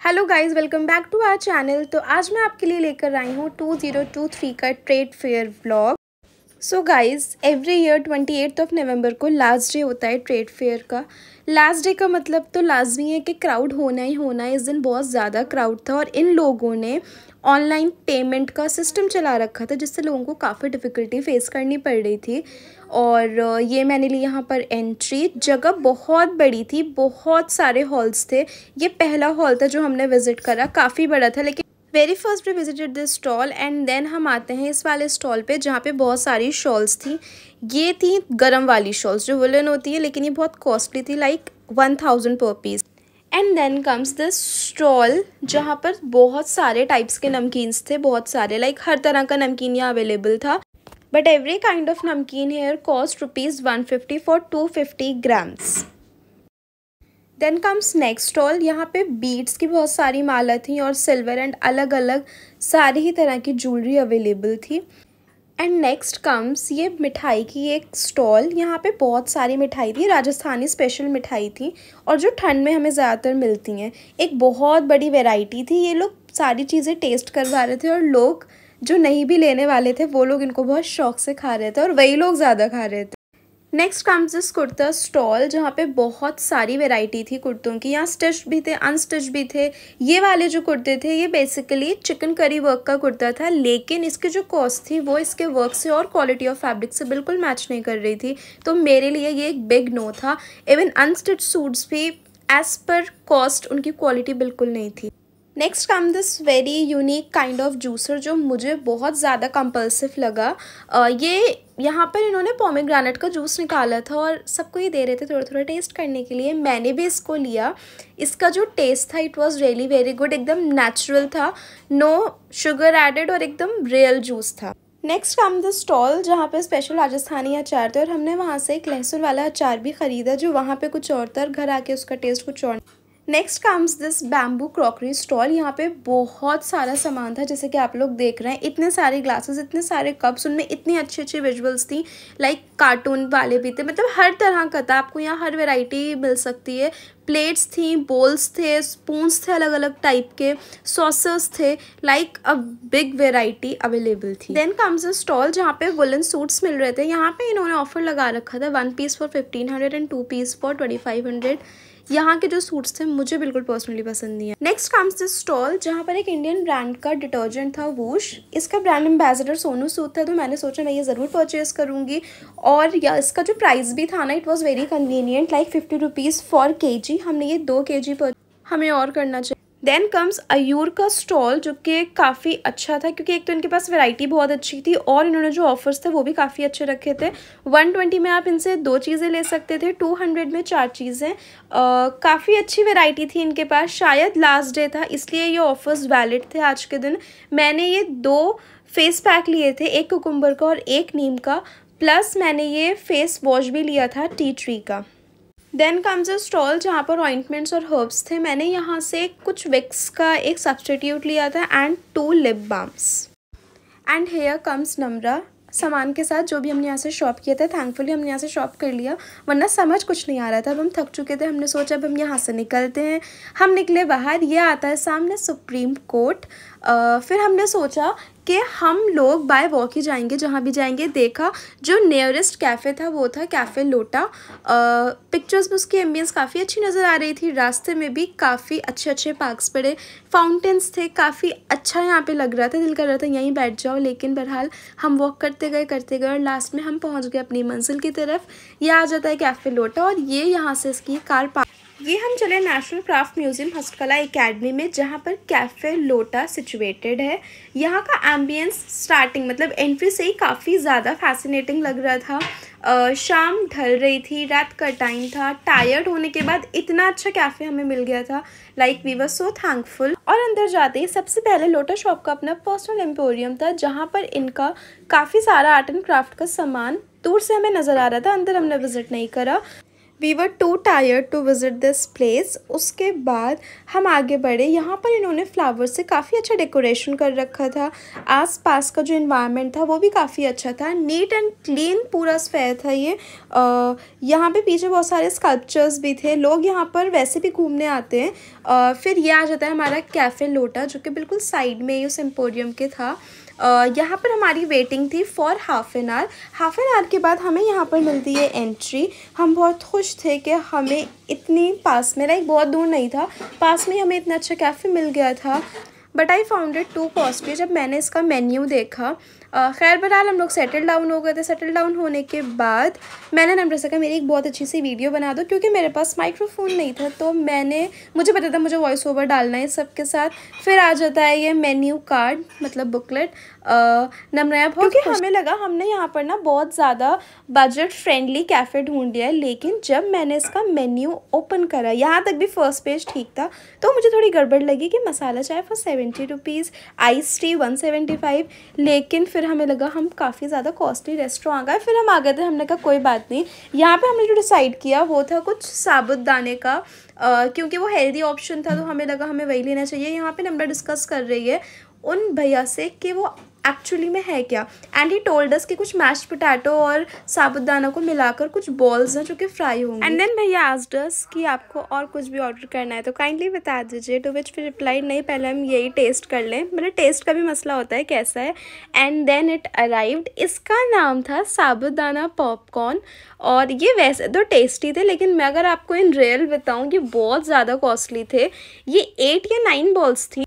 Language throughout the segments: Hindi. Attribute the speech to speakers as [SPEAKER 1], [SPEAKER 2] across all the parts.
[SPEAKER 1] Hello guys, welcome back to our channel. तो आज मैं आपके लिए लेकर आई हूँ 2023 का trade fair vlog. So guys, every year 28 नवंबर को लास्ट डे होता है ट्रेड फेयर का। लास्ट डे का मतलब तो लाजमी है कि क्राउड होना ही होना है। इस दिन बहुत ज़्यादा क्राउड था और इन लोगों ने ऑनलाइन पेमेंट का सिस्टम चला रखा था, जिससे लोगों को काफ़ी डिफ़िकल्टी फेस करनी पड़ रही थी। और ये मैंने ली यहाँ पर एंट्री। जगह बहुत बड़ी थी, बहुत सारे हॉल्स थे। ये पहला हॉल था जो हमने विज़िट करा, काफ़ी बड़ा था। लेकिन very first we visited this stall and then हम आते हैं इस वाले स्टॉल पे जहाँ पे बहुत सारी शॉल्स थी। ये थी गरम वाली शॉल्स जो वुलन होती है, लेकिन ये बहुत कॉस्टली थी, like 1000 per piece. And then comes this stall जहाँ पर बहुत सारे टाइप्स के नमकीन्स थे, बहुत सारे, लाइक हर तरह का नमकीन यहाँ अवेलेबल था। But every kind of namkeen here cost ₹150 for 250 grams. Then comes next stall. यहाँ पे बीड्स की बहुत सारी माला थी और सिल्वर एंड अलग अलग सारी ही तरह की ज्वेलरी अवेलेबल थी। एंड नेक्स्ट कम्स ये मिठाई की एक स्टॉल। यहाँ पे बहुत सारी मिठाई थी, राजस्थानी स्पेशल मिठाई थी और जो ठंड में हमें ज़्यादातर मिलती हैं। एक बहुत बड़ी वैरायटी थी। ये लोग सारी चीज़ें टेस्ट करवा रहे थे और लोग जो नहीं भी लेने वाले थे वो लोग इनको बहुत शौक से खा रहे थे और वही लोग ज़्यादा खा रहे थे। Next comes this kurta stall जहाँ पे बहुत सारी वैरायटी थी कुर्तों की। यहाँ स्टिच भी थे, अनस्टिच भी थे। ये वाले जो कुर्ते थे ये बेसिकली चिकन करी वर्क का कुर्ता था, लेकिन इसकी जो कॉस्ट थी वो इसके वर्क से और क्वालिटी ऑफ फैब्रिक से बिल्कुल मैच नहीं कर रही थी। तो मेरे लिए ये एक बिग नो था। इवन अनस्टिच सूट्स भी एज पर कॉस्ट उनकी क्वालिटी बिल्कुल नहीं थी। Next come this very unique kind of juicer जो मुझे बहुत ज़्यादा कंपल्सिव लगा। ये यहाँ पर इन्होंने पोमेग्रेनेट का जूस निकाला था और सबको ये दे रहे थे थोड़ा थोड़ा टेस्ट करने के लिए। मैंने भी इसको लिया। इसका जो टेस्ट था it was really very good. एकदम नेचुरल था, नो शुगर एडेड और एकदम रियल जूस था। नेक्स्ट कम द स्टॉल जहाँ पे स्पेशल राजस्थानी अचार थे और हमने वहाँ से एक लहसुन वाला अचार भी ख़रीदा जो वहाँ पे कुछ और था और घर आके उसका टेस्ट कुछ और। Next comes this bamboo crockery stall. यहाँ पे बहुत सारा सामान था, जैसे कि आप लोग देख रहे हैं। इतने सारे ग्लासेस, इतने सारे कप्स, उनमें इतनी अच्छी अच्छी विजुअल्स थी, लाइक कार्टून वाले भी थे। मतलब हर तरह का था, आपको यहाँ हर वैरायटी मिल सकती है। प्लेट्स थी, बोल्स थे, स्पून्स थे अलग अलग टाइप के, सॉसर्स थे, like a big variety available थी। देन कम्स अ स्टॉल जहाँ पे वुलन सूट्स मिल रहे थे। यहाँ पे इन्होंने ऑफर लगा रखा था 1 piece for 1500 and 2 piece for 2500। यहाँ के जो सूट्स थे मुझे बिल्कुल पर्सनली पसंद नहीं है। नेक्स्ट कम्स दिस स्टॉल जहाँ पर एक इंडियन ब्रांड का डिटर्जेंट था वूश। इसका ब्रांड एम्बेसडर सोनू सूद था, तो मैंने सोचा मैं ये ज़रूर परचेज करूँगी। और या इसका जो प्राइस भी था ना, it was very convenient, like 50 rupees for KG. हमने ये 2 केजी पर हमें और करना चाहिए। देन कम्स अयूर का स्टॉल जो कि काफ़ी अच्छा था, क्योंकि एक तो इनके पास वैरायटी बहुत अच्छी थी और इन्होंने जो ऑफर्स थे वो भी काफ़ी अच्छे रखे थे। 120 में आप इनसे 2 चीज़ें ले सकते थे, 200 में 4 चीज़ें। काफ़ी अच्छी वैरायटी थी इनके पास। शायद लास्ट डे था इसलिए ये ऑफर्स वैलिड थे आज के दिन। मैंने ये 2 फेस पैक लिए थे, एक कुकुम्बर का और एक नीम का, प्लस मैंने ये फेस वॉश भी लिया था टी ट्री का। देन कम्स अ स्टॉल जहाँ पर ऑइंटमेंट्स और हर्ब्स थे। मैंने यहाँ से कुछ विक्स का एक सब्स्टिट्यूट लिया था and 2 lip balms. And here comes Namra सामान के साथ जो भी हमने यहाँ से शॉप किया था। थैंकफुली हमने यहाँ से शॉप कर लिया, वरना समझ कुछ नहीं आ रहा था। अब हम थक चुके थे, हमने सोचा अब हम यहाँ से निकलते हैं। हम निकले बाहर, ये आता है सामने सुप्रीम कोर्ट। फिर हमने सोचा कि हम लोग बाय वॉक ही जाएंगे, जहाँ भी जाएंगे। देखा जो नियरेस्ट कैफ़े था वो था कैफ़े लोटा। पिक्चर्स में उसकी एम्बियंस काफ़ी अच्छी नज़र आ रही थी। रास्ते में भी काफ़ी अच्छे अच्छे पार्क्स पड़े, फाउंटेन्स थे, काफ़ी अच्छा यहाँ पे लग रहा था। दिल कर रहा था यहीं बैठ जाओ, लेकिन बहरहाल हम वॉक करते गए और लास्ट में हम पहुँच गए अपनी मंजिल की तरफ। ये आ जाता है कैफ़े लोटा और ये यहाँ से इसकी कार पार्क। ये हम चले नेशनल क्राफ्ट म्यूजियम हस्तकला एकेडमी में, जहाँ पर कैफ़े लोटा सिचुएटेड है। यहाँ का एम्बियंस स्टार्टिंग मतलब एंट्री से ही काफ़ी ज़्यादा फैसिनेटिंग लग रहा था। शाम ढल रही थी, रात का टाइम था। टायर्ड होने के बाद इतना अच्छा कैफ़े हमें मिल गया था, like we were so thankful. और अंदर जाते ही सबसे पहले लोटा शॉप का अपना पर्सनल एम्पोरियम था, जहाँ पर इनका काफ़ी सारा आर्ट एंड क्राफ्ट का सामान दूर से हमें नज़र आ रहा था। अंदर हमने विजिट नहीं करा। We were too tired to visit this place. उसके बाद हम आगे बढ़े। यहाँ पर इन्होंने फ्लावर से काफ़ी अच्छा डेकोरेशन कर रखा था। आसपास का जो इन्वायरमेंट था वो भी काफ़ी अच्छा था, नीट एंड क्लीन पूरा स्क्वायर था ये। यहाँ पे पीछे बहुत सारे स्कल्पचर्स भी थे। लोग यहाँ पर वैसे भी घूमने आते हैं। फिर ये आ जाता है हमारा कैफ़े लोटा, जो कि बिल्कुल साइड में ही उस एम्पोरियम के था। यहाँ पर हमारी वेटिंग थी फॉर हाफ़ एन आवर के बाद हमें यहाँ पर मिलती है एंट्री। हम बहुत खुश थे कि हमें इतनी पास में, लाइक बहुत दूर नहीं था, पास में हमें इतना अच्छा कैफ़े मिल गया था। But I found it to costly जब मैंने इसका मेन्यू देखा। खैर बहरहाल हम लोग सेटल डाउन हो गए थे। सेटल डाउन होने के बाद मैंने नम्रता से कहा मेरी एक बहुत अच्छी सी वीडियो बना दो, क्योंकि मेरे पास माइक्रोफोन नहीं था। तो मुझे पता था मुझे वॉइस ओवर डालना है सबके साथ। फिर आ जाता है ये मेन्यू कार्ड, मतलब बुकलेट। नम्रता क्योंकि हमें लगा हमने यहाँ पर ना बहुत ज़्यादा बजट फ्रेंडली कैफ़े ढूंढ लिया है, लेकिन जब मैंने इसका मेन्यू ओपन करा, यहाँ तक भी फर्स्ट पेज ठीक था, तो मुझे थोड़ी गड़बड़ लगी कि मसाला चाय फॉर 70 रुपीज़, आइस टी 175। लेकिन फिर हमें लगा हम काफ़ी ज़्यादा कॉस्टली रेस्टोरेंट आ गए। फिर हम आ गए थे। हमने कहा कोई बात नहीं। यहाँ पे हमने जो डिसाइड किया वो था कुछ साबुदाने का, क्योंकि वो हेल्दी ऑप्शन था, तो हमें लगा हमें वही लेना चाहिए। यहाँ पे नम्रता डिस्कस कर रही है उन भैया से कि वो एक्चुअली में है क्या। एंड ही टोल्ड अस कि कुछ मैश्ड पोटैटो और साबुदाना को मिलाकर कुछ बॉल्स हैं जो कि फ्राई होंगे। एंड देन भैया आस्क्ड अस कि आपको और कुछ भी ऑर्डर करना है तो काइंडली बता दीजिए। टू विच फिर रिप्लाइड नहीं, पहले हम यही टेस्ट कर लें, मतलब टेस्ट का भी मसला होता है कैसा है। And then it arrived. इसका नाम था साबुदाना पॉपकॉर्न, और ये वैसे तो टेस्टी थे, लेकिन मैं अगर आपको इन रियल बताऊँ ये बहुत ज़्यादा कॉस्टली थे। ये 8 या 9 बॉल्स थी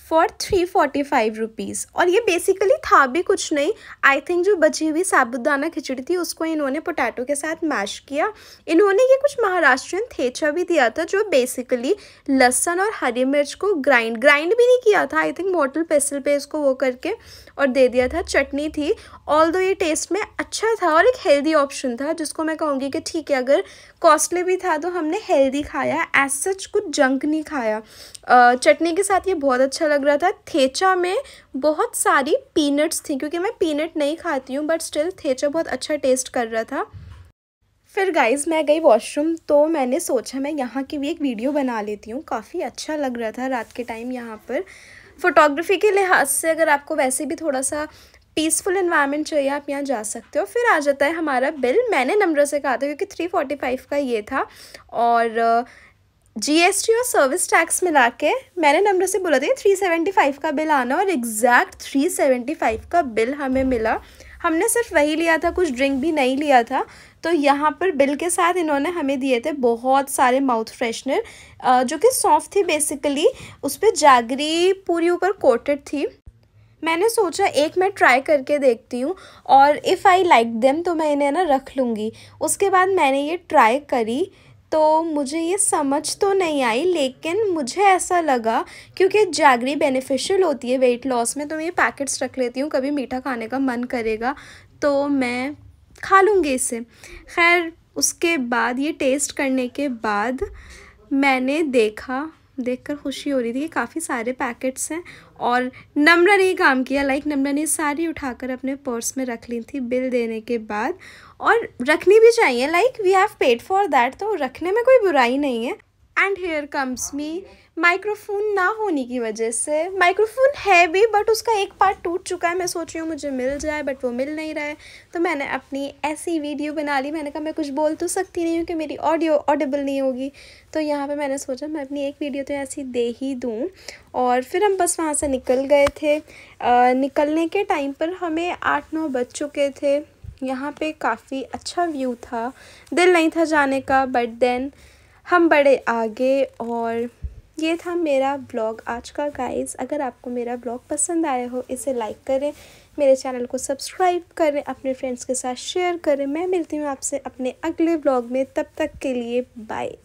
[SPEAKER 1] फॉर 345 रुपीज़। और ये बेसिकली था भी कुछ नहीं। आई थिंक जो बची हुई साबुदाना खिचड़ी थी उसको इन्होंने पोटैटो के साथ मैश किया। इन्होंने ये कुछ महाराष्ट्रियन थेचा भी दिया था, जो बेसिकली लहसुन और हरी मिर्च को ग्राइंड भी नहीं किया था, आई थिंक मोटल पेसल पे इसको वो करके और दे दिया था। चटनी थी। ऑल्दो ये टेस्ट में अच्छा था और एक हेल्दी ऑप्शन था, जिसको मैं कहूँगी कि ठीक है, अगर कॉस्टली भी था तो हमने हेल्दी खाया, एज सच कुछ जंक नहीं खाया। चटनी के साथ ये बहुत अच्छा लग रहा था। थेचा में बहुत सारी पीनट्स थी, क्योंकि मैं पीनट नहीं खाती हूँ, बट स्टिल थेचा बहुत अच्छा टेस्ट कर रहा था। फिर गाइस मैं गई वॉशरूम, तो मैंने सोचा मैं यहाँ की भी एक वीडियो बना लेती हूँ। काफ़ी अच्छा लग रहा था रात के टाइम यहाँ पर। फ़ोटोग्राफी के लिहाज से अगर आपको वैसे भी थोड़ा सा पीसफुल एनवायरनमेंट चाहिए, आप यहाँ जा सकते हो। फिर आ जाता है हमारा बिल। मैंने नम्रता से कहा था, क्योंकि 345 का ये था, और जीएसटी और सर्विस टैक्स मिला के मैंने नम्रता से बोला था 375 का बिल आना, और एग्जैक्ट 375 का बिल हमें मिला। हमने सिर्फ वही लिया था, कुछ ड्रिंक भी नहीं लिया था। तो यहाँ पर बिल के साथ इन्होंने हमें दिए थे बहुत सारे माउथ फ्रेशनर, जो कि सॉफ्ट थी बेसिकली। उस पर जैगरी पूरी ऊपर कोटेड थी। मैंने सोचा एक मैं ट्राई करके देखती हूँ, और इफ़ आई लाइक देम तो मैं इन्हें ना रख लूँगी। उसके बाद मैंने ये ट्राई करी, तो मुझे ये समझ तो नहीं आई, लेकिन मुझे ऐसा लगा क्योंकि जैगरी बेनिफिशियल होती है वेट लॉस में, तो मैं ये पैकेट्स रख लेती हूँ। कभी मीठा खाने का मन करेगा तो मैं खा लूँगी इसे। खैर उसके बाद ये टेस्ट करने के बाद मैंने देखकर खुशी हो रही थी कि काफ़ी सारे पैकेट्स हैं, और नम्रता ने काम किया। लाइक नम्रता ने सारी उठाकर अपने पर्स में रख ली थी बिल देने के बाद, और रखनी भी चाहिए। Like we have paid for that, तो रखने में कोई बुराई नहीं है। And here comes me. Microphone ना होने की वजह से, माइक्रोफोन है भी बट उसका एक पार्ट टूट चुका है। मैं सोच रही हूँ मुझे मिल जाए, बट वो मिल नहीं रहा है। तो मैंने अपनी ऐसी वीडियो बना ली। मैंने कहा मैं कुछ बोल तो सकती नहीं हूँ कि मेरी ऑडियो ऑडिबल नहीं होगी, तो यहाँ पे मैंने सोचा मैं अपनी एक वीडियो तो ऐसी दे ही दूँ। और फिर हम बस वहाँ से निकल गए थे। निकलने के टाइम पर हमें 8-9 बज चुके थे। यहाँ पे काफ़ी अच्छा व्यू था, दिल नहीं था जाने का, बट देन हम बड़े आगे। और ये था मेरा ब्लॉग आज का गाइस। अगर आपको मेरा ब्लॉग पसंद आया हो, इसे लाइक करें, मेरे चैनल को सब्सक्राइब करें, अपने फ्रेंड्स के साथ शेयर करें। मैं मिलती हूँ आपसे अपने अगले ब्लॉग में, तब तक के लिए बाय।